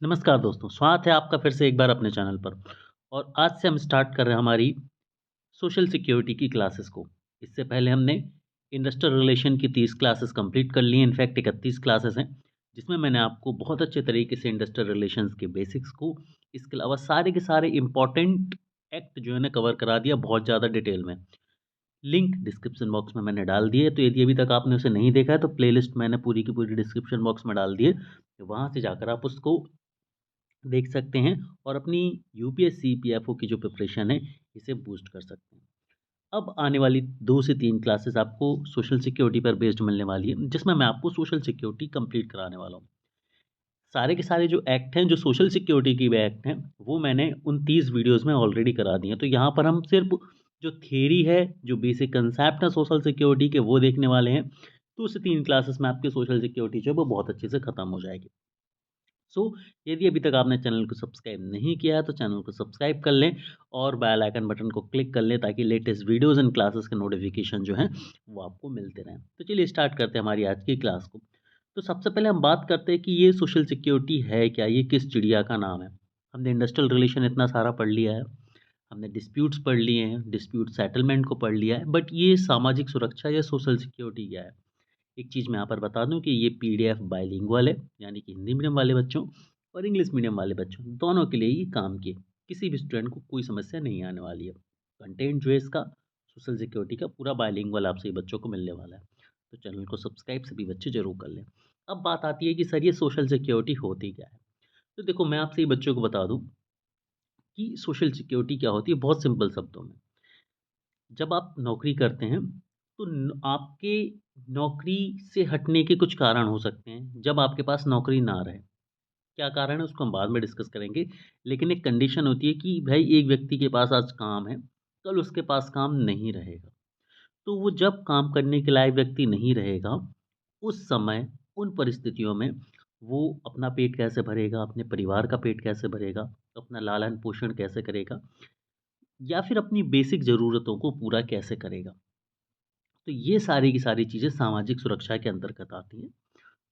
नमस्कार दोस्तों, स्वागत है आपका फिर से एक बार अपने चैनल पर। और आज से हम स्टार्ट कर रहे हैं हमारी सोशल सिक्योरिटी की क्लासेस को। इससे पहले हमने इंडस्ट्रियल रिलेशन की 30 क्लासेस कंप्लीट कर ली हैं, इनफैक्ट 31 क्लासेस हैं, जिसमें मैंने आपको बहुत अच्छे तरीके से इंडस्ट्रियल रिलेशंस के बेसिक्स को, इसके अलावा सारे के सारे इम्पोर्टेंट एक्ट जो है ना कवर करा दिया बहुत ज़्यादा डिटेल में। लिंक डिस्क्रिप्शन बॉक्स में मैंने डाल दिए, तो यदि अभी तक आपने उसे नहीं देखा है तो प्लेलिस्ट मैंने पूरी की पूरी डिस्क्रिप्शन बॉक्स में डाल दी है, तो वहाँ से जाकर आप उसको देख सकते हैं और अपनी यूपीएससी, पीएफओ की जो प्रिपरेशन है, इसे बूस्ट कर सकते हैं। अब आने वाली 2 से 3 क्लासेस आपको सोशल सिक्योरिटी पर बेस्ड मिलने वाली है, जिसमें मैं आपको सोशल सिक्योरिटी कंप्लीट कराने वाला हूँ। सारे के सारे जो एक्ट हैं, जो सोशल सिक्योरिटी के भी एक्ट हैं, वो मैंने उन 30 वीडियोज़ में ऑलरेडी करा दिए हैं। तो यहाँ पर हम सिर्फ़ जो थियरी है, जो बेसिक कांसेप्ट है सोशल सिक्योरिटी के, वो देखने वाले हैं। 2 से 3 क्लासेस में आपकी सोशल सिक्योरिटी जो है, वो बहुत अच्छे से खत्म हो जाएगी। सो यदि अभी तक आपने चैनल को सब्सक्राइब नहीं किया है तो चैनल को सब्सक्राइब कर लें और बेल आइकन बटन को क्लिक कर लें, ताकि लेटेस्ट वीडियोस एंड क्लासेस के नोटिफिकेशन जो हैं वो आपको मिलते रहें। तो चलिए स्टार्ट करते हैं हमारी आज की क्लास को। तो सबसे पहले हम बात करते हैं कि ये सोशल सिक्योरिटी है क्या, ये किस चिड़िया का नाम है। हमने इंडस्ट्रियल रिलेशन इतना सारा पढ़ लिया है, हमने डिस्प्यूट्स पढ़ लिए हैं, डिस्प्यूट सेटलमेंट को पढ़ लिया है, बट ये सामाजिक सुरक्षा या सोशल सिक्योरिटी क्या है। एक चीज़ मैं यहाँ पर बता दूँ कि ये पीडीएफ बाइलिंगुअल है, यानी कि हिंदी मीडियम वाले बच्चों और इंग्लिश मीडियम वाले बच्चों दोनों के लिए ये काम की है। किसी भी स्टूडेंट को कोई समस्या नहीं आने वाली है। कंटेंट जो है इसका सोशल सिक्योरिटी का पूरा बाइलिंगुअल आप सभी बच्चों को मिलने वाला है। तो चैनल को सब्सक्राइब सभी बच्चे ज़रूर कर लें। अब बात आती है कि सर ये सोशल सिक्योरिटी होती क्या है? तो देखो मैं आप सभी बच्चों को बता दूँ कि सोशल सिक्योरिटी क्या होती है बहुत सिंपल शब्दों में। जब आप नौकरी करते हैं तो आपके नौकरी से हटने के कुछ कारण हो सकते हैं जब आपके पास नौकरी ना रहे। क्या कारण है उसको हम बाद में डिस्कस करेंगे, लेकिन एक कंडीशन होती है कि भाई एक व्यक्ति के पास आज काम है, कल उसके पास काम नहीं रहेगा। तो वो जब काम करने के लायक व्यक्ति नहीं रहेगा, उस समय उन परिस्थितियों में वो अपना पेट कैसे भरेगा, अपने परिवार का पेट कैसे भरेगा, अपना लालन पोषण कैसे करेगा, या फिर अपनी बेसिक ज़रूरतों को पूरा कैसे करेगा। तो ये सारी की सारी चीज़ें सामाजिक सुरक्षा के अंतर्गत आती हैं।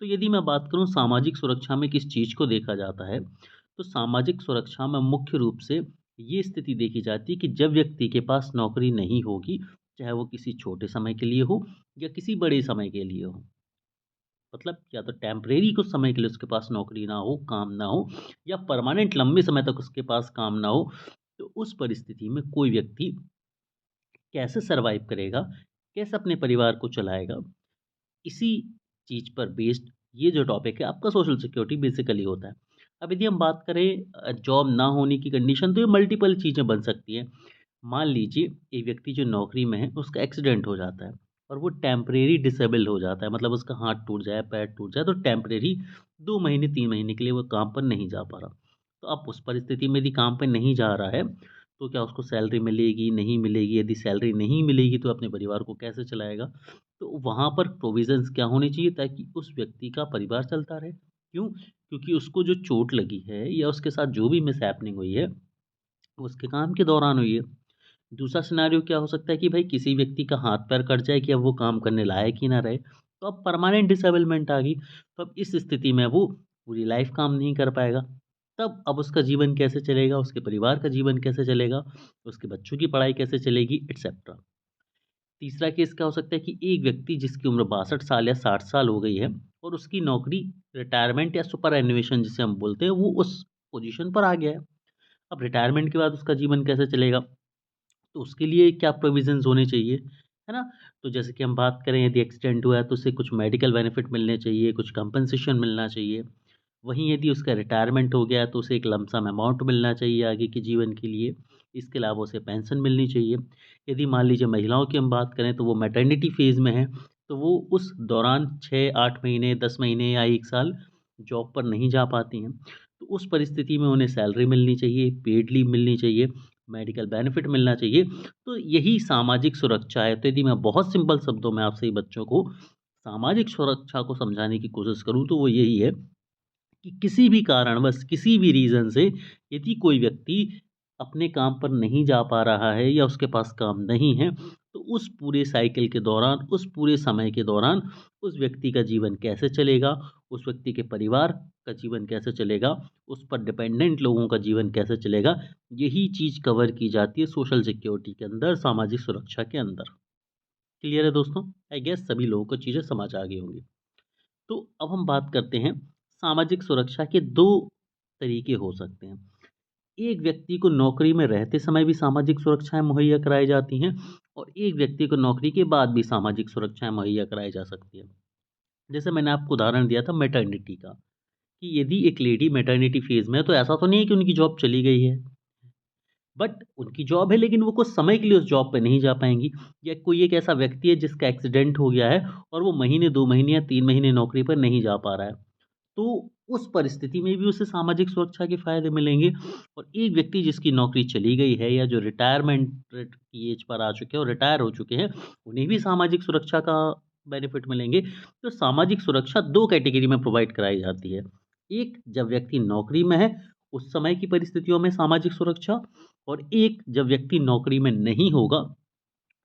तो यदि मैं बात करूँ सामाजिक सुरक्षा में किस चीज़ को देखा जाता है, तो सामाजिक सुरक्षा में मुख्य रूप से ये स्थिति देखी जाती है कि जब व्यक्ति के पास नौकरी नहीं होगी, चाहे वो किसी छोटे समय के लिए हो या किसी बड़े समय के लिए हो। मतलब या तो टेम्परेरी कुछ समय के लिए उसके पास नौकरी ना हो, काम ना हो, या परमानेंट लंबे समय तक उसके पास काम ना हो, तो उस परिस्थिति में कोई व्यक्ति कैसे सर्वाइव करेगा, कैसे अपने परिवार को चलाएगा, इसी चीज़ पर बेस्ड ये जो टॉपिक है आपका सोशल सिक्योरिटी बेसिकली होता है। अब यदि हम बात करें जॉब ना होने की कंडीशन, तो ये मल्टीपल चीज़ें बन सकती हैं। मान लीजिए एक व्यक्ति जो नौकरी में है उसका एक्सीडेंट हो जाता है और वो टेम्परेरी डिसेबल हो जाता है, मतलब उसका हाथ टूट जाए, पैर टूट जाए, तो टेम्परेरी 2 महीने 3 महीने के लिए वो काम पर नहीं जा पा रहा। तो अब उस परिस्थिति में यदि काम पे नहीं जा रहा है, तो क्या उसको सैलरी मिलेगी, नहीं मिलेगी? यदि सैलरी नहीं मिलेगी तो अपने परिवार को कैसे चलाएगा? तो वहाँ पर प्रोविज़न्स क्या होने चाहिए ताकि उस व्यक्ति का परिवार चलता रहे। क्यों? क्योंकि उसको जो चोट लगी है या उसके साथ जो भी मिसहैपनिंग हुई है, वो उसके काम के दौरान हुई है। दूसरा सिनेरियो क्या हो सकता है कि भाई किसी व्यक्ति का हाथ-पैर कट जाए कि अब वो काम करने लायक ही ना रहे, तो अब परमानेंट डिसेबलमेंट आ गई। तो अब इस स्थिति में वो पूरी लाइफ़ काम नहीं कर पाएगा। तब अब उसका जीवन कैसे चलेगा, उसके परिवार का जीवन कैसे चलेगा, उसके बच्चों की पढ़ाई कैसे चलेगी, एटसेट्रा। तीसरा केस क्या हो सकता है कि एक व्यक्ति जिसकी उम्र 62 साल या 60 साल हो गई है और उसकी नौकरी रिटायरमेंट या सुपरएन्युएशन जिसे हम बोलते हैं, वो उस पोज़ीशन पर आ गया है। अब रिटायरमेंट के बाद उसका जीवन कैसे चलेगा? तो उसके लिए क्या प्रोविज़न्स होने चाहिए, है ना? तो जैसे कि हम बात करें यदि एक्सीडेंट हुआ है तो उसे कुछ मेडिकल बेनिफिट मिलने चाहिए, कुछ कंपनसेशन मिलना चाहिए। वहीं यदि उसका रिटायरमेंट हो गया है तो उसे एक लम सम अमाउंट मिलना चाहिए आगे के जीवन के लिए। इसके अलावा उसे पेंशन मिलनी चाहिए। यदि मान लीजिए महिलाओं की हम बात करें तो वो मैटरनिटी फ़ेज़ में है, तो वो उस दौरान 6-8 महीने, 10 महीने या 1 साल जॉब पर नहीं जा पाती हैं। तो उस परिस्थिति में उन्हें सैलरी मिलनी चाहिए, पेड लीव मिलनी चाहिए, मेडिकल बेनिफिट मिलना चाहिए। तो यही सामाजिक सुरक्षा है। तो यदि मैं बहुत सिंपल शब्दों में आपसे बच्चों को सामाजिक सुरक्षा को समझाने की कोशिश करूँ तो वो यही है कि किसी भी कारणवश, किसी भी रीज़न से यदि कोई व्यक्ति अपने काम पर नहीं जा पा रहा है या उसके पास काम नहीं है, तो उस पूरे साइकिल के दौरान, उस पूरे समय के दौरान उस व्यक्ति का जीवन कैसे चलेगा उस व्यक्ति के परिवार का जीवन कैसे चलेगा, उस पर डिपेंडेंट लोगों का जीवन कैसे चलेगा, यही चीज़ कवर की जाती है सोशल सिक्योरिटी के अंदर, सामाजिक सुरक्षा के अंदर। क्लियर है दोस्तों? आई गेस सभी लोगों को चीज़ें समझ आ गई होंगी। तो अब हम बात करते हैं, सामाजिक सुरक्षा के 2 तरीके हो सकते हैं। एक व्यक्ति को नौकरी में रहते समय भी सामाजिक सुरक्षाएँ मुहैया कराई जाती हैं और एक व्यक्ति को नौकरी के बाद भी सामाजिक सुरक्षाएँ मुहैया कराई जा सकती हैं। जैसे मैंने आपको उदाहरण दिया था मैटरनिटी का, कि यदि एक लेडी मैटरनिटी फ़ेज़ में है, तो ऐसा तो नहीं है कि उनकी जॉब चली गई है। बट उनकी जॉब है, लेकिन वो कुछ समय के लिए उस जॉब पे नहीं जा पाएँगी, या कोई एक ऐसा व्यक्ति है जिसका एक्सीडेंट हो गया है और वो महीने, 2 महीने या 3 महीने नौकरी पर नहीं जा पा रहा है। तो उस परिस्थिति में भी उसे सामाजिक सुरक्षा के फ़ायदे मिलेंगे, और एक व्यक्ति जिसकी नौकरी चली गई है या जो रिटायरमेंट की एज पर आ चुके हैं और रिटायर हो चुके हैं, उन्हें भी सामाजिक सुरक्षा का बेनिफिट मिलेंगे। तो सामाजिक सुरक्षा 2 कैटेगरी में प्रोवाइड कराई जाती है। एक, जब व्यक्ति नौकरी में है, उस समय की परिस्थितियों में सामाजिक सुरक्षा, और एक, जब व्यक्ति नौकरी में नहीं होगा,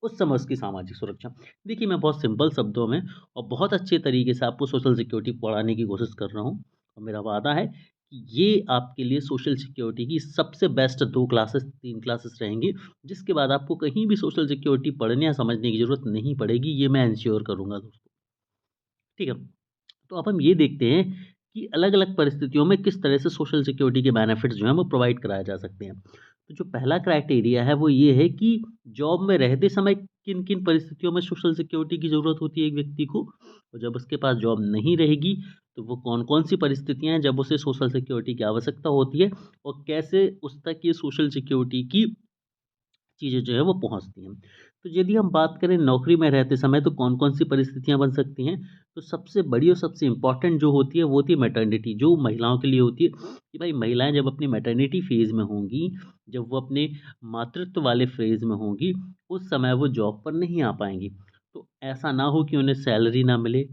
उस समय उसकी सामाजिक सुरक्षा। देखिए, मैं बहुत सिंपल शब्दों में और बहुत अच्छे तरीके से आपको सोशल सिक्योरिटी पढ़ाने की कोशिश कर रहा हूँ, और मेरा वादा है कि ये आपके लिए सोशल सिक्योरिटी की सबसे बेस्ट 2 क्लासेस, 3 क्लासेस रहेंगी, जिसके बाद आपको कहीं भी सोशल सिक्योरिटी पढ़ने या समझने की ज़रूरत नहीं पड़ेगी, ये मैं एंश्योर करूँगा दोस्तों। ठीक है? तो अब हम ये देखते हैं कि अलग-अलग परिस्थितियों में किस तरह से सोशल सिक्योरिटी के बेनिफिट्स जो हैं वो प्रोवाइड कराए जा सकते हैं। तो जो पहला क्राइटेरिया है वो ये है कि जॉब में रहते समय किन-किन परिस्थितियों में सोशल सिक्योरिटी की ज़रूरत होती है एक व्यक्ति को, और जब उसके पास जॉब नहीं रहेगी तो वो कौन-कौन सी परिस्थितियाँ हैं जब उसे सोशल सिक्योरिटी की आवश्यकता होती है, और कैसे उस तक ये सोशल सिक्योरिटी की चीज़ें जो है वो पहुँचती हैं। तो यदि हम बात करें नौकरी में रहते समय तो कौन-कौन सी परिस्थितियाँ बन सकती हैं, तो सबसे बड़ी और सबसे इम्पोर्टेंट जो होती है वो होती है मैटरनिटी, जो महिलाओं के लिए होती है, कि भाई महिलाएँ जब अपनी मैटरनिटी फ़ेज़ में होंगी, जब वो अपने मातृत्व वाले फ़ेज़ में होंगी, उस समय वो जॉब पर नहीं आ पाएँगी। तो ऐसा ना हो कि उन्हें सैलरी ना मिले,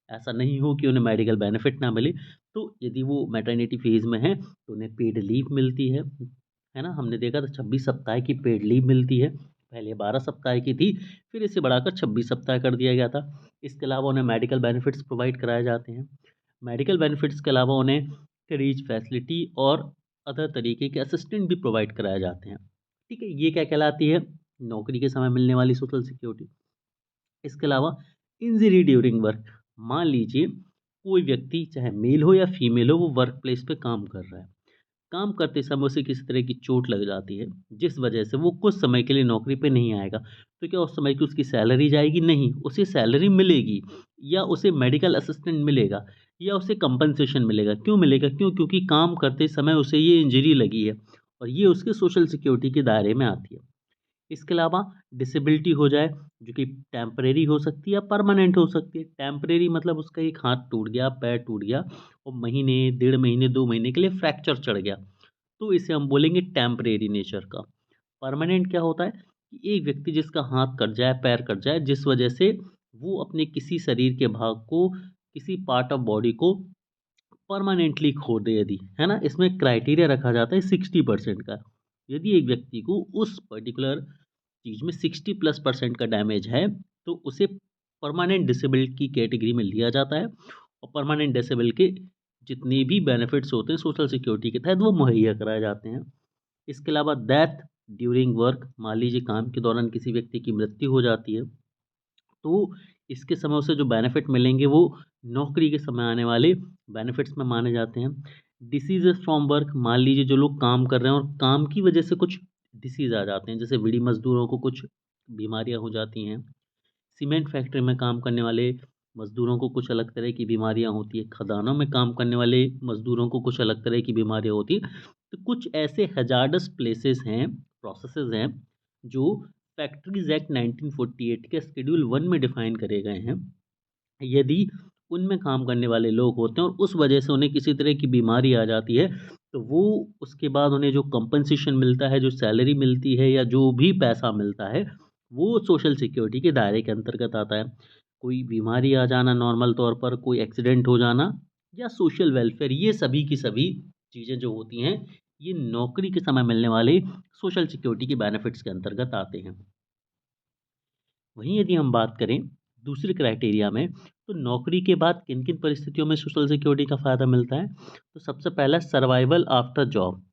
ऐसा नहीं हो कि उन्हें मेडिकल बेनिफिट ना मिले। तो यदि वो मैटरनिटी फ़ेज़ में हैं, तो उन्हें पेड लीव मिलती है ना? हमने देखा था 26 सप्ताह की पेड लीव मिलती है। पहले 12 सप्ताह की थी, फिर इसे बढ़ाकर 26 सप्ताह कर दिया गया था। इसके अलावा उन्हें मेडिकल बेनिफिट्स प्रोवाइड कराए जाते हैं। मेडिकल बेनिफिट्स के अलावा उन्हें कैरेज फैसिलिटी और अदर तरीके के असिस्टेंट भी प्रोवाइड कराए जाते हैं। ठीक है? ये क्या कहलाती है? नौकरी के समय मिलने वाली सोशल सिक्योरिटी। इसके अलावा इंजरी ड्यूरिंग वर्क, मान लीजिए कोई व्यक्ति चाहे मेल हो या फीमेल हो, वो वर्क प्लेस पे काम कर रहा है। काम करते समय उसे किसी तरह की चोट लग जाती है, जिस वजह से वो कुछ समय के लिए नौकरी पे नहीं आएगा। तो क्या उस समय की उसकी सैलरी जाएगी? नहीं, उसे सैलरी मिलेगी, या उसे मेडिकल असिस्टेंट मिलेगा, या उसे कंपनसेशन मिलेगा। क्यों मिलेगा? क्योंकि काम करते समय उसे ये इंजरी लगी है, और ये उसके सोशल सिक्योरिटी के दायरे में आती है। इसके अलावा डिसेबिलिटी हो जाए, जो कि टेम्परेरी हो सकती है या परमानेंट हो सकती है। टेम्परेरी मतलब उसका एक हाथ टूट गया, पैर टूट गया और महीने, डेढ़ महीने, 2 महीने के लिए फ्रैक्चर चढ़ गया, तो इसे हम बोलेंगे टेम्परेरी नेचर का। परमानेंट क्या होता है कि एक व्यक्ति जिसका हाथ कट जाए, पैर कट जाए, जिस वजह से वो अपने किसी शरीर के भाग को, किसी पार्ट ऑफ बॉडी को परमानेंटली खो दे यदि, है ना? इसमें क्राइटेरिया रखा जाता है 60% का। यदि एक व्यक्ति को उस पर्टिकुलर चीज़ में 60+% का डैमेज है, तो उसे परमानेंट डिसेबल्ड की कैटेगरी में लिया जाता है, और परमानेंट डिसेबल के जितने भी बेनिफिट्स होते हैं सोशल सिक्योरिटी के तहत वो मुहैया कराए जाते हैं। इसके अलावा डेथ ड्यूरिंग वर्क, मान लीजिए काम के दौरान किसी व्यक्ति की मृत्यु हो जाती है, तो इसके समय उसे जो बेनिफिट मिलेंगे वो नौकरी के समय आने वाले बेनिफिट्स में माने जाते हैं। डिसीज़ेज़ फ्रॉम वर्क, मान लीजिए जो लोग काम कर रहे हैं और काम की वजह से कुछ डिसीज़ आ जाते हैं, जैसे बीड़ी मज़दूरों को कुछ बीमारियाँ हो जाती हैं। सीमेंट फैक्ट्री में काम करने वाले मज़दूरों को कुछ अलग तरह की बीमारियाँ होती हैं। खदानों में काम करने वाले मज़दूरों को कुछ अलग तरह की बीमारियाँ होती हैं। तो कुछ ऐसे हैज़ार्डस प्लेसेस हैं, प्रोसेसेस हैं, जो फैक्ट्रीज़ एक्ट 1948 के शेड्यूल 1 में डिफ़ाइन करे गए हैं। यदि उनमें काम करने वाले लोग होते हैं और उस वजह से उन्हें किसी तरह की बीमारी आ जाती है, तो वो उसके बाद उन्हें जो कंपनसेशन मिलता है, जो सैलरी मिलती है या जो भी पैसा मिलता है, वो सोशल सिक्योरिटी के दायरे के अंतर्गत आता है। कोई बीमारी आ जाना नॉर्मल तौर पर, कोई एक्सीडेंट हो जाना या सोशल वेलफेयर, ये सभी की सभी चीज़ें जो होती हैं, ये नौकरी के समय मिलने वाले सोशल सिक्योरिटी के बेनिफिट्स के अंतर्गत आते हैं। वहीं यदि हम बात करें दूसरे क्राइटेरिया में, तो नौकरी के बाद किन-किन परिस्थितियों में सोशल सिक्योरिटी का फ़ायदा मिलता है? तो सबसे पहला सर्वाइवल आफ्टर जॉब,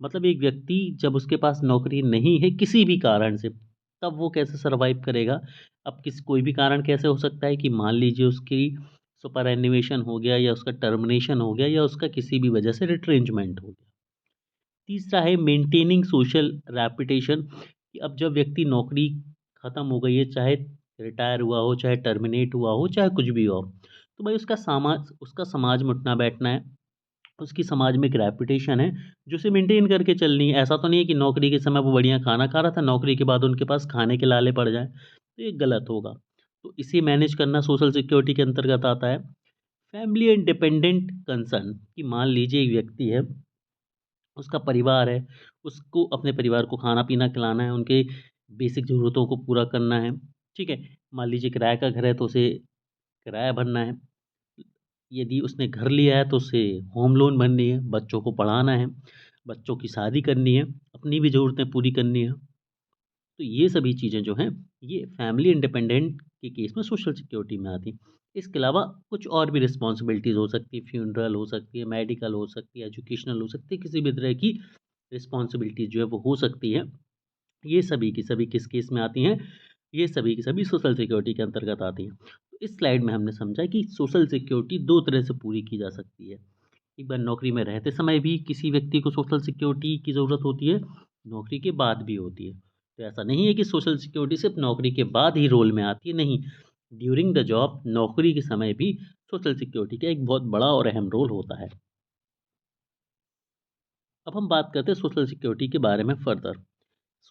मतलब एक व्यक्ति जब उसके पास नौकरी नहीं है किसी भी कारण से, तब वो कैसे सर्वाइव करेगा? अब कोई भी कारण कैसे हो सकता है कि मान लीजिए उसकी सुपरएन्युएशन हो गया या उसका टर्मिनेशन हो गया या उसका किसी भी वजह से रिट्रेंचमेंट हो गया। तीसरा है मेंटेनिंग सोशल रेपुटेशन, कि अब जब व्यक्ति नौकरी ख़त्म हो गई है, चाहे रिटायर हुआ हो, चाहे टर्मिनेट हुआ हो, चाहे कुछ भी हो, तो भाई उसका समाज में उठना बैठना है, उसकी समाज में एक रेपुटेशन है जो उसे मेंटेन करके चलनी है। ऐसा तो नहीं है कि नौकरी के समय वो बढ़िया खाना खा रहा था, नौकरी के बाद उनके पास खाने के लाले पड़ जाएँ, तो ये गलत होगा। तो इसे मैनेज करना सोशल सिक्योरिटी के अंतर्गत आता है। फैमिली एंड डिपेंडेंट कंसर्न, कि मान लीजिए एक व्यक्ति है, उसका परिवार है, उसको अपने परिवार को खाना-पीना खिलाना है, उनके बेसिक ज़रूरतों को पूरा करना है, ठीक है? मान लीजिए किराए का घर है तो उसे किराया भरना है। यदि उसने घर लिया है तो उसे होम लोन भरनी है, बच्चों को पढ़ाना है, बच्चों की शादी करनी है, अपनी भी ज़रूरतें पूरी करनी है। तो ये सभी चीज़ें जो हैं, ये फैमिली इंडिपेंडेंट के केस में सोशल सिक्योरिटी में आती हैं। इसके अलावा कुछ और भी रिस्पॉन्सिबिलिटीज़ हो सकती है, फ्यूनरल हो सकती है, मेडिकल हो सकती है, एजुकेशनल हो सकती है, किसी भी तरह की रिस्पॉन्सिबिलिटीज़ जो है वो हो सकती है। ये सभी की सभी किस केस में आती हैं? ये सभी की सभी सोशल सिक्योरिटी के अंतर्गत आती हैं। तो इस स्लाइड में हमने समझा कि सोशल सिक्योरिटी 2 तरह से पूरी की जा सकती है। एक बार नौकरी में रहते समय भी किसी व्यक्ति को सोशल सिक्योरिटी की ज़रूरत होती है, नौकरी के बाद भी होती है। तो ऐसा नहीं है कि सोशल सिक्योरिटी सिर्फ़ नौकरी के बाद ही रोल में आती है, नहीं। ड्यूरिंग द जॉब, नौकरी के समय भी सोशल सिक्योरिटी का एक बहुत बड़ा और अहम रोल होता है। अब हम बात करते हैं सोशल सिक्योरिटी के बारे में फ़र्दर।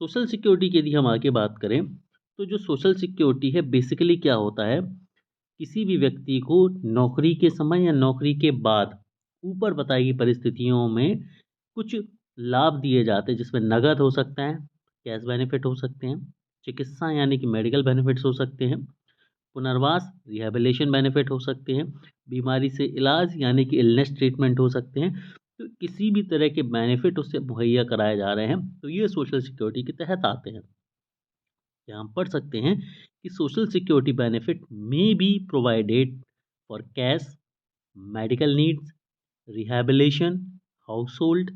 सोशल सिक्योरिटी की यदि हम आगे बात करें, तो जो सोशल सिक्योरिटी है बेसिकली क्या होता है, किसी भी व्यक्ति को नौकरी के समय या नौकरी के बाद ऊपर बताई गई परिस्थितियों में कुछ लाभ दिए जाते हैं, जिसमें नकद हो सकता है, कैश बेनिफिट हो सकते हैं, चिकित्सा यानी कि मेडिकल बेनिफिट्स हो सकते हैं, पुनर्वास रिहैबिलिटेशन बेनिफिट हो सकते हैं, बीमारी से इलाज यानी कि इलनेस ट्रीटमेंट हो सकते हैं। तो किसी भी तरह के बेनिफिट उससे मुहैया कराए जा रहे हैं, तो ये सोशल सिक्योरिटी के तहत आते हैं। यहाँ हम पढ़ सकते हैं कि सोशल सिक्योरिटी बेनिफिट में be provided for cash, medical needs, rehabilitation, household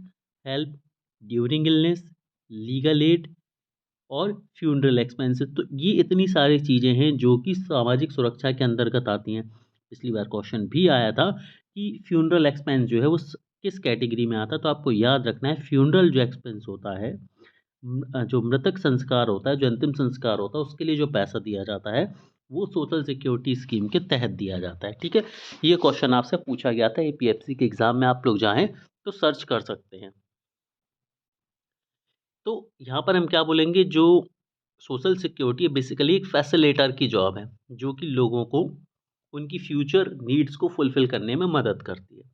help during illness, legal aid और फ्यूनरल एक्सपेंसेस। तो ये इतनी सारी चीज़ें हैं जो कि सामाजिक सुरक्षा के अंतर्गत आती हैं। पिछली बार क्वेश्चन भी आया था कि फ्यूनरल एक्सपेंस जो है वो किस कैटेगरी में आता है, तो आपको याद रखना है फ्यूनरल जो एक्सपेंस होता है, जो मृतक संस्कार होता है, जो अंतिम संस्कार होता है, उसके लिए जो पैसा दिया जाता है, वो सोशल सिक्योरिटी स्कीम के तहत दिया जाता है, ठीक है? ये क्वेश्चन आपसे पूछा गया था एपीएससी के एग्ज़ाम में, आप लोग चाहें तो सर्च कर सकते हैं। तो यहाँ पर हम क्या बोलेंगे, जो सोशल सिक्योरिटी है बेसिकली एक फैसिलिटेटर की जॉब है, जो कि लोगों को उनकी फ्यूचर नीड्स को फुलफ़िल करने में मदद करती है।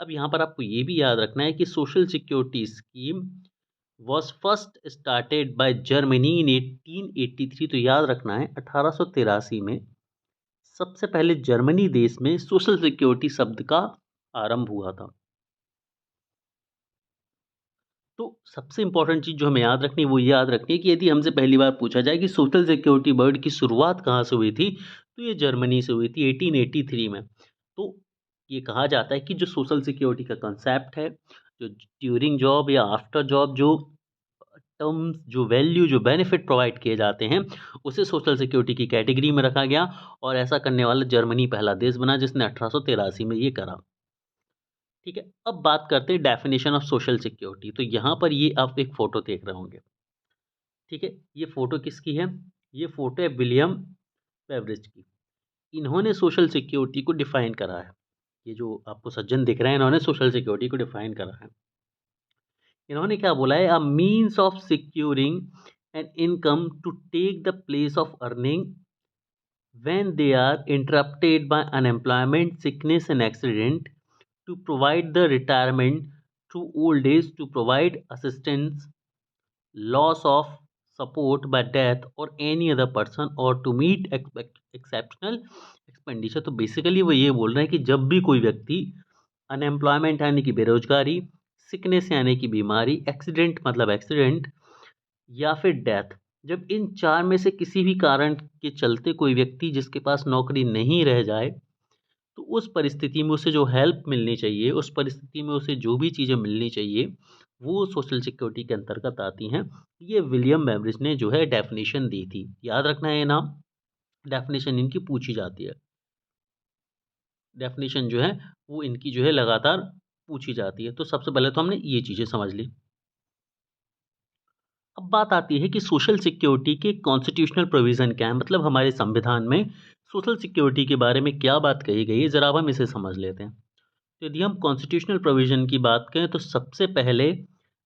अब यहाँ पर आपको ये भी याद रखना है कि social security scheme was first started by Germany in 1883। तो याद रखना है 1883 में सबसे पहले जर्मनी देश में सोशल सिक्योरिटी शब्द का आरंभ हुआ था। तो सबसे इम्पोर्टेंट चीज़ जो हमें याद रखनी है वो याद रखनी है कि यदि हमसे पहली बार पूछा जाए कि सोशल सिक्योरिटी वर्ड की शुरुआत कहाँ से हुई थी, तो ये जर्मनी से हुई थी 1883 में। तो ये कहा जाता है कि जो सोशल सिक्योरिटी का कॉन्सेप्ट है, जो ड्यूरिंग जॉब या आफ्टर जॉब जो टर्म्स, जो वैल्यू, जो बेनिफिट प्रोवाइड किए जाते हैं, उसे सोशल सिक्योरिटी की कैटेगरी में रखा गया और ऐसा करने वाला जर्मनी पहला देश बना जिसने 1883 में ये करा। ठीक है, अब बात करते हैं डेफिनेशन ऑफ सोशल सिक्योरिटी। तो यहाँ पर ये आप एक फ़ोटो देख रहे होंगे, ठीक है? ये फ़ोटो किसकी है? ये फ़ोटो है विलियम बेवरेज की। इन्होंने सोशल सिक्योरिटी को डिफ़ाइन करा है। ये जो आपको सज्जन दिख रहे हैं, इन्होंने सोशल सिक्योरिटी को डिफ़ाइन करा है। इन्होंने क्या बोला है, a means of securing an income to take the place of earning when they are interrupted by unemployment, sickness and accident, to provide the retirement through old age, to provide assistance, loss of support by death or any other person, or to meet exceptional expenditure। तो basically वो ये बोल रहे हैं कि जब भी कोई व्यक्ति अनएम्प्लॉयमेंट यानी कि बेरोजगारी, सिकनेस यानी कि बीमारी, एक्सीडेंट मतलब एक्सीडेंट या फिर डेथ, जब इन 4 में से किसी भी कारण के चलते कोई व्यक्ति जिसके पास नौकरी नहीं रह जाए, तो उस परिस्थिति में उसे जो हेल्प मिलनी चाहिए, उस परिस्थिति में उसे जो भी चीज़ें मिलनी चाहिए, वो सोशल सिक्योरिटी के अंतर्गत आती हैं। ये विलियम बेवरिज ने जो है डेफ़िनिशन दी थी। याद रखना है ये नाम, डेफ़िनिशन इनकी पूछी जाती है। डेफ़िनिशन जो है, वो इनकी जो है लगातार पूछी जाती है। तो सबसे पहले तो हमने ये चीज़ें समझ ली। अब बात आती है कि सोशल सिक्योरिटी के कॉन्स्टिट्यूशनल प्रोविज़न क्या है? मतलब हमारे संविधान में सोशल सिक्योरिटी के बारे में क्या बात कही गई है, ज़रा अब हम इसे समझ लेते हैं। तो यदि हम कॉन्स्टिट्यूशनल प्रोविज़न की बात करें तो सबसे पहले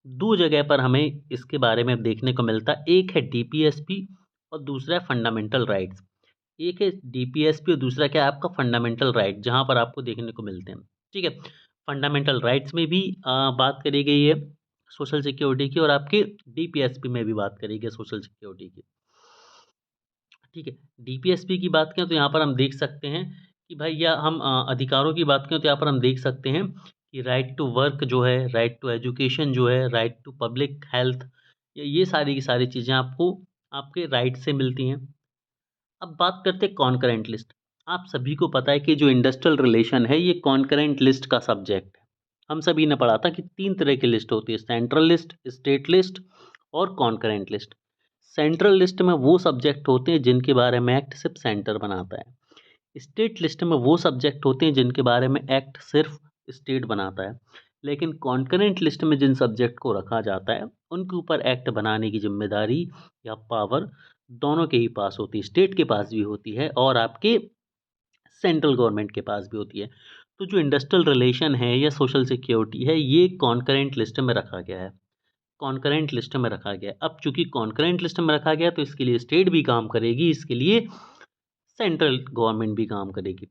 2 जगह पर हमें इसके बारे में देखने को मिलता है। एक है डीपीएसपी और दूसरा है फंडामेंटल राइट्स। एक है डीपीएसपी और दूसरा क्या है आपका फंडामेंटल राइट, जहाँ पर आपको देखने को मिलते हैं। ठीक है? फंडामेंटल राइट्स में भी बात करी गई है सोशल सिक्योरिटी की, और आपके डीपीएसपी में भी बात करी गई है सोशल सिक्योरिटी की। ठीक है? डीपीएसपी की बात करें तो यहाँ पर हम देख सकते हैं कि भाई, या हम अधिकारों की बात करें तो यहाँ पर हम देख सकते हैं कि राइट टू वर्क जो है, राइट टू एजुकेशन जो है, राइट टू पब्लिक हेल्थ, ये सारी की सारी चीज़ें आपको आपके राइट से मिलती हैं। अब बात करते हैं कॉन्करेंट लिस्ट। आप सभी को पता है कि जो इंडस्ट्रियल रिलेशन है, ये कॉन्करेंट लिस्ट का सब्जेक्ट है। हम सभी ने पढ़ा था कि 3 तरह की लिस्ट होती है, सेंट्रल लिस्ट, स्टेट लिस्ट और कॉन्करेंट लिस्ट। सेंट्रल लिस्ट में वो सब्जेक्ट होते हैं जिनके बारे में एक्ट सिर्फ सेंटर बनाता है। स्टेट लिस्ट में वो सब्जेक्ट होते हैं जिनके बारे में एक्ट सिर्फ स्टेट बनाता है। लेकिन कॉन्करेंट लिस्ट में जिन सब्जेक्ट को रखा जाता है, उनके ऊपर एक्ट बनाने की ज़िम्मेदारी या पावर दोनों के ही पास होती है। स्टेट के पास भी होती है और आपके सेंट्रल गवर्नमेंट के पास भी होती है। तो जो इंडस्ट्रियल रिलेशन है या सोशल सिक्योरिटी है, ये कॉन्करेंट लिस्ट में रखा गया है। कॉन्करेंट लिस्ट में रखा गया है। अब चूँकि कॉन्करेंट लिस्ट में रखा गया है, तो इसके लिए स्टेट भी काम करेगी, इसके लिए सेंट्रल गवर्नमेंट भी काम करेगी।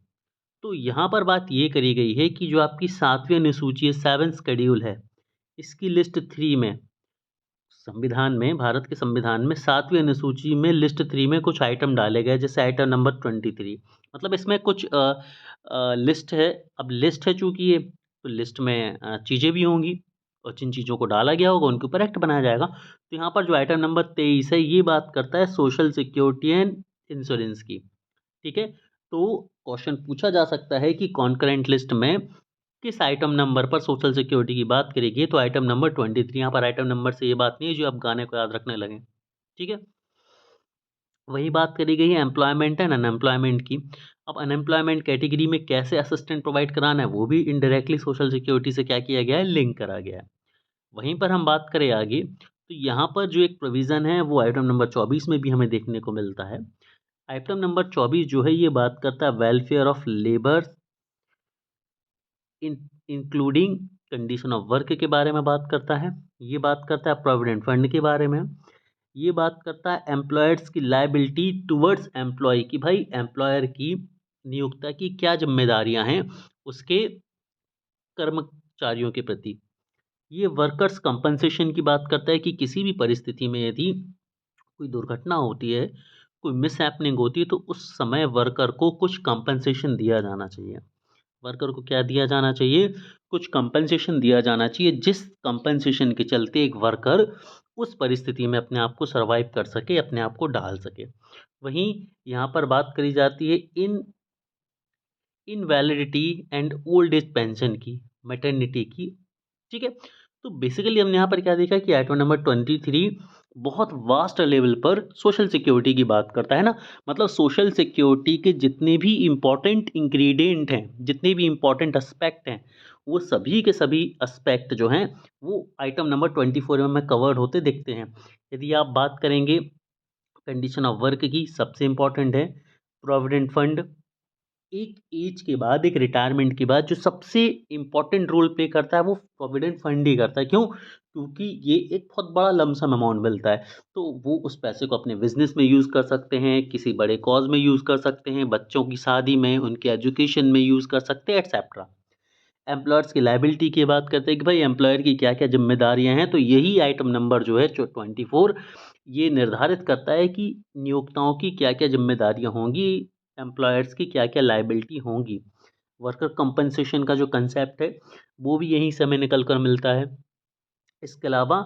तो यहाँ पर बात ये करी गई है कि जो आपकी 7वीं अनुसूची है, 7th शेड्यूल है, इसकी लिस्ट 3 में, संविधान में, भारत के संविधान में 7वीं अनुसूची में लिस्ट 3 में कुछ आइटम डाले गए, जैसे आइटम नंबर 23। मतलब इसमें कुछ लिस्ट है। अब लिस्ट है चूँकि ये, तो लिस्ट में चीज़ें भी होंगी, और जिन चीज़ों को डाला गया होगा उनके ऊपर एक्ट बनाया जाएगा। तो यहाँ पर जो आइटम नंबर 23 है, ये बात करता है सोशल सिक्योरिटी एंड इंश्योरेंस की। ठीक है? तो क्वेश्चन पूछा जा सकता है कि कॉन्करेंट लिस्ट में किस आइटम नंबर पर सोशल सिक्योरिटी की बात करेगी, तो आइटम नंबर 23। यहाँ पर आइटम नंबर से ये बात नहीं है जो आप गाने को याद रखने लगें। ठीक है? वही बात करी गई है एम्प्लॉयमेंट एंड अनएम्प्लॉयमेंट की। अब अनएम्प्लॉयमेंट कैटेगरी में कैसे असिस्टेंट प्रोवाइड कराना है, वो भी इनडायरेक्टली सोशल सिक्योरिटी से क्या किया गया है, लिंक करा गया है। वहीं पर हम बात करें आगे, तो यहाँ पर जो एक प्रोविज़न है वो आइटम नंबर 24 में भी हमें देखने को मिलता है। आइटम नंबर 24 जो है, ये बात करता है welfare of labour in including condition of work के बारे में बात करता है। ये बात करता है प्रोविडेंट फंड के बारे में। ये बात करता है एम्प्लॉयर्स की लायबिलिटी टुवर्ड्स एम्प्लॉय, की भाई एम्प्लॉयर की नियोक्ता की क्या जिम्मेदारियां हैं उसके कर्मचारियों के प्रति। ये वर्कर्स कंपनसेशन की बात करता है कि किसी भी परिस्थिति में यदि कोई दुर्घटना होती है, कोई मिसहैपनिंग होती है, तो उस समय वर्कर को कुछ कंपनसेशन दिया जाना चाहिए। वर्कर को क्या दिया जाना चाहिए? कुछ कंपनसेशन दिया जाना चाहिए, जिस कंपनसेशन के चलते एक वर्कर उस परिस्थिति में अपने आप को सर्वाइव कर सके, अपने आप को ढाल सके। वहीं यहाँ पर बात करी जाती है इनवैलिडिटी एंड ओल्ड एज पेंशन की, मैटरनिटी की। ठीक है? तो बेसिकली हमने यहाँ पर क्या देखा कि आइटम नंबर 23 बहुत वास्ट लेवल पर सोशल सिक्योरिटी की बात करता है ना। मतलब सोशल सिक्योरिटी के जितने भी इम्पोर्टेंट इंग्रेडिएंट हैं, जितने भी इम्पोर्टेंट एस्पेक्ट हैं, वो सभी के सभी एस्पेक्ट जो हैं, वो आइटम नंबर 24 में हमें कवर्ड होते दिखते हैं। यदि आप बात करेंगे कंडीशन ऑफ वर्क की, सबसे इम्पोर्टेंट है प्रोविडेंट फंड। एक एज के बाद, एक रिटायरमेंट के बाद जो सबसे इम्पोर्टेंट रोल प्ले करता है, वो प्रोविडेंट फंड ही करता है। क्यों? क्योंकि ये एक बहुत बड़ा लमसम अमाउंट मिलता है, तो वो उस पैसे को अपने बिजनेस में यूज़ कर सकते हैं, किसी बड़े कॉज में यूज़ कर सकते हैं, बच्चों की शादी में, उनके एजुकेशन में यूज़ कर सकते हैं, एट्सेट्रा। एम्प्लॉयर्स की लायबिलिटी की बात करते हैं कि भाई एम्प्लॉयर की क्या क्या जिम्मेदारियां हैं, तो यही आइटम नंबर जो है 24, ये निर्धारित करता है कि नियोक्ताओं की क्या क्या जिम्मेदारियां होंगी, एम्प्लॉयर्स की क्या क्या लायबिलिटी होंगी। वर्कर कंपनसेशन का जो कंसेप्ट है, वो भी यहीं से हमें निकल कर मिलता है। इसके अलावा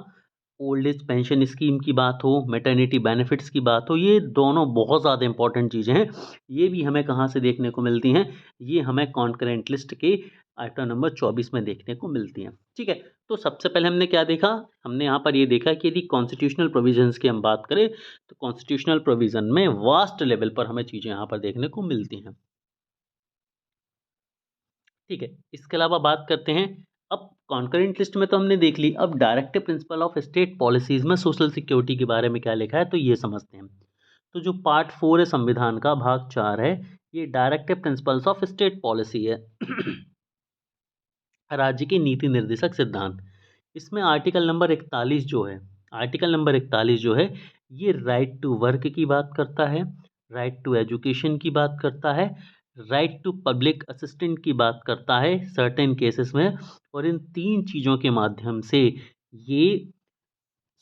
ओल्ड एज पेंशन स्कीम की बात हो, मैटरनिटी बेनिफिट्स की बात हो, ये दोनों बहुत ज़्यादा इंपॉर्टेंट चीज़ें हैं। ये भी हमें कहाँ से देखने को मिलती हैं? ये हमें कॉन्करेंट लिस्ट के आइटम नंबर 24 में देखने को मिलती हैं। ठीक है, तो सबसे पहले हमने क्या देखा? हमने यहाँ पर ये देखा कि यदि कॉन्स्टिट्यूशनल प्रोविजंस की हम बात करें तो कॉन्स्टिट्यूशनल प्रोविजन में वास्ट लेवल पर हमें चीज़ें यहाँ पर देखने को मिलती हैं। ठीक है, इसके अलावा बात करते हैं, अब कॉन्करेंट लिस्ट में तो हमने देख ली, अब directive principle of state policies में सोशल सिक्योरिटी के बारे में क्या लिखा है तो ये समझते हैं। तो जो पार्ट 4 है संविधान का, भाग 4 है, ये directive principles of state policy है। राज्य के नीति निर्देशक सिद्धांत। इसमें आर्टिकल नंबर 41 जो है, आर्टिकल नंबर 41 जो है, ये राइट टू वर्क की बात करता है, राइट टू एजुकेशन की बात करता है, राइट टू पब्लिक असिस्टेंट की बात करता है सर्टेन केसेस में, और इन तीन चीज़ों के माध्यम से ये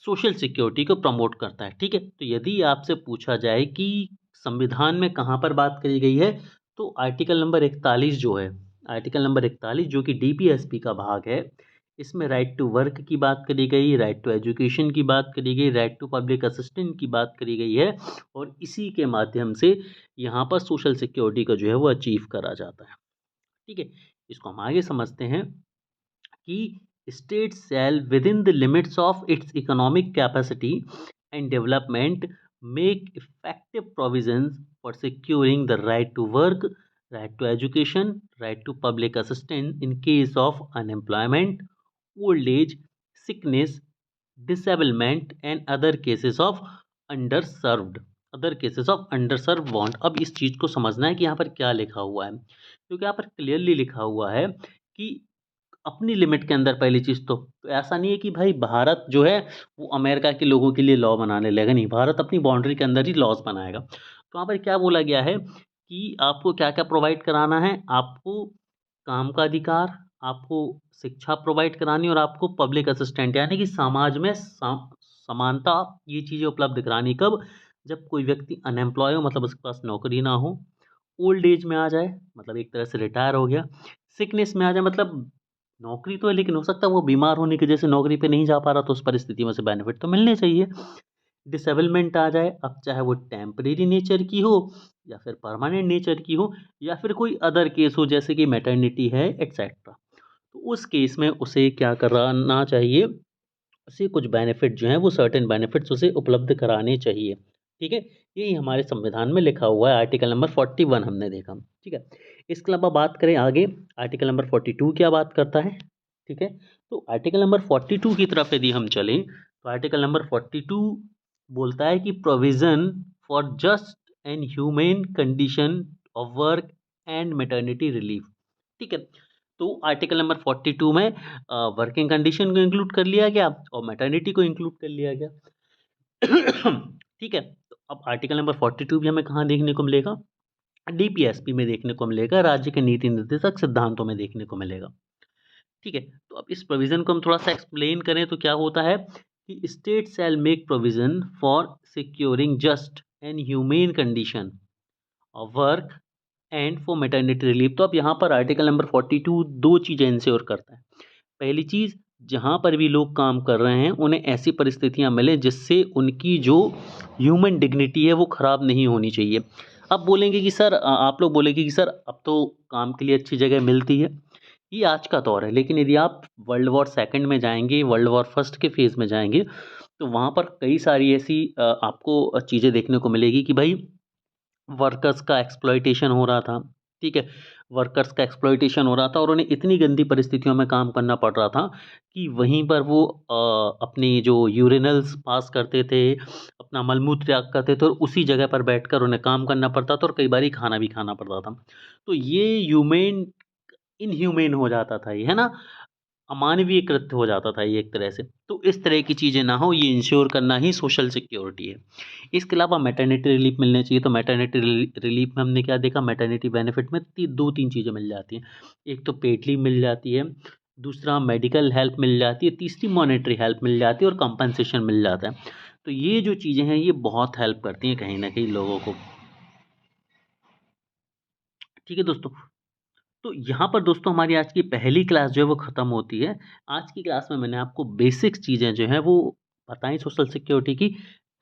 सोशल सिक्योरिटी को प्रमोट करता है। ठीक है, तो यदि आपसे पूछा जाए कि संविधान में कहाँ पर बात करी गई है, तो आर्टिकल नंबर 41 जो है, आर्टिकल नंबर 41 जो कि डीपीएसपी का भाग है, इसमें राइट टू वर्क की बात करी गई, राइट टू एजुकेशन की बात करी गई, राइट टू पब्लिक असिस्टेंट की बात करी गई है, और इसी के माध्यम से यहाँ पर सोशल सिक्योरिटी का जो है वो अचीव करा जाता है। ठीक है, इसको हम आगे समझते हैं कि state shall within the limits of its economic capacity and development make effective provisions for securing the right to work, right to education, right to public assistance in case of unemployment, old age, sickness, disablement and other cases of underserved, other cases of underserve want. अब इस चीज़ को समझना है कि यहाँ पर क्या लिखा हुआ है, क्योंकि यहाँ पर क्लियरली लिखा हुआ है कि अपनी लिमिट के अंदर, पहली चीज़ तो ऐसा नहीं है कि भाई भारत जो है वो अमेरिका के लोगों के लिए लॉ बनाने लगेगा, नहीं, भारत अपनी बाउंड्री के अंदर ही लॉज बनाएगा। तो वहाँ पर क्या बोला गया है कि आपको क्या क्या प्रोवाइड कराना है, आपको काम का अधिकार, आपको शिक्षा प्रोवाइड करानी, और आपको पब्लिक असिस्टेंट यानी कि समाज में समानता, ये चीज़ें उपलब्ध करानी। कब? जब कोई व्यक्ति अनएम्प्लॉय हो, मतलब उसके पास नौकरी ना हो, ओल्ड एज में आ जाए, मतलब एक तरह से रिटायर हो गया, सिकनेस में आ जाए, मतलब नौकरी तो है लेकिन हो सकता है वो बीमार होने की वजह से नौकरी पे नहीं जा पा रहा, तो उस परिस्थिति में से बेनिफिट तो मिलने चाहिए। डिसेबलमेंट आ जाए, अब चाहे वो टेम्परेरी नेचर की हो या फिर परमानेंट नेचर की हो, या फिर कोई अदर केस हो जैसे कि मैटरनिटी है एक्सेट्रा, तो उस केस में उसे क्या कराना चाहिए, उसे कुछ बेनिफिट जो हैं वो सर्टेन बेनिफिट्स उसे उपलब्ध कराने चाहिए। ठीक है, यही हमारे संविधान में लिखा हुआ है, आर्टिकल नंबर 41 हमने देखा। ठीक है, इसके अलावा बात करें आगे, आर्टिकल नंबर 42 क्या बात करता है। ठीक है, तो आर्टिकल नंबर 42 की तरफ यदि हम चलें तो आर्टिकल नंबर 42 बोलता है कि provision for just and humane condition of work and maternity relief. ठीक है, तो आर्टिकल नंबर 42 में वर्किंग कंडीशन को इंक्लूड कर लिया गया और मैटरनिटी को इंक्लूड कर लिया गया। ठीक है, तो अब आर्टिकल नंबर 42 भी हमें कहाँ देखने को मिलेगा? डीपीएसपी में देखने को मिलेगा, राज्य के नीति निर्देशक सिद्धांतों में देखने को मिलेगा। ठीक है, तो अब इस प्रोविजन को हम थोड़ा सा एक्सप्लेन करें तो क्या होता है कि state shall make provision for securing just and humane condition of work and for maternity relief. तो अब यहाँ पर आर्टिकल नंबर 42 दो चीज़ें इंश्योर करता है। पहली चीज़, जहाँ पर भी लोग काम कर रहे हैं उन्हें ऐसी परिस्थितियाँ मिलें जिससे उनकी जो ह्यूमन डिग्निटी है वो ख़राब नहीं होनी चाहिए। अब बोलेंगे कि सर आप लोग बोलेंगे कि सर अब तो काम के लिए अच्छी जगह मिलती है, ये आज का दौर है, लेकिन यदि आप वर्ल्ड वॉर सेकंड में जाएंगे, वर्ल्ड वॉर फर्स्ट के फेज़ में जाएंगे, तो वहाँ पर कई सारी ऐसी आपको चीज़ें देखने को मिलेगी कि भाई वर्कर्स का एक्सप्लॉइटेशन हो रहा था। ठीक है, वर्कर्स का एक्सप्लॉइटेशन हो रहा था और उन्हें इतनी गंदी परिस्थितियों में काम करना पड़ रहा था कि वहीं पर वो अपनी जो यूरिनल्स पास करते थे, अपना मलमूत्र त्याग करते थे और उसी जगह पर बैठकर उन्हें काम करना पड़ता था और कई बारी खाना भी खाना पड़ता था। तो ये इनह्यूमेन हो जाता था ये, है ना? अमानवीय कृत्य हो जाता था ये एक तरह से। तो इस तरह की चीज़ें ना हो, ये इंश्योर करना ही सोशल सिक्योरिटी है। इसके अलावा मैटरनिटी रिलीफ मिलने चाहिए, तो मैटरनिटी रिलीफ में हमने क्या देखा, मैटरनिटी बेनिफिट में 2-3 चीज़ें मिल जाती हैं। एक तो पेड लीव मिल जाती है, दूसरा मेडिकल हेल्प मिल जाती है, तीसरी मॉनेटरी हेल्प मिल जाती है और कंपनसेशन मिल जाता है। तो ये जो चीज़ें हैं ये बहुत हेल्प करती हैं कहीं न कहीं लोगों को। ठीक है दोस्तों, तो यहाँ पर दोस्तों हमारी आज की पहली क्लास जो है वो ख़त्म होती है। आज की क्लास में मैंने आपको बेसिक चीज़ें जो हैं वो बताएं सोशल सिक्योरिटी की।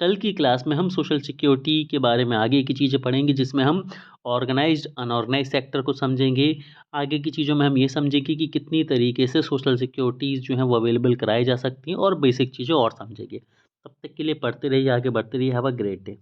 कल की क्लास में हम सोशल सिक्योरिटी के बारे में आगे की चीज़ें पढ़ेंगे, जिसमें हम ऑर्गेनाइज्ड अनऑर्गेनाइज्ड सेक्टर को समझेंगे। आगे की चीज़ों में हम ये समझेंगे कि कितनी तरीके से सोशल सिक्योरिटीज़ जो हैं वो अवेलेबल कराई जा सकती हैं, और बेसिक चीज़ें और समझेंगे। तब तक के लिए पढ़ते रहिए, आगे बढ़ते रहिए। Have a great day.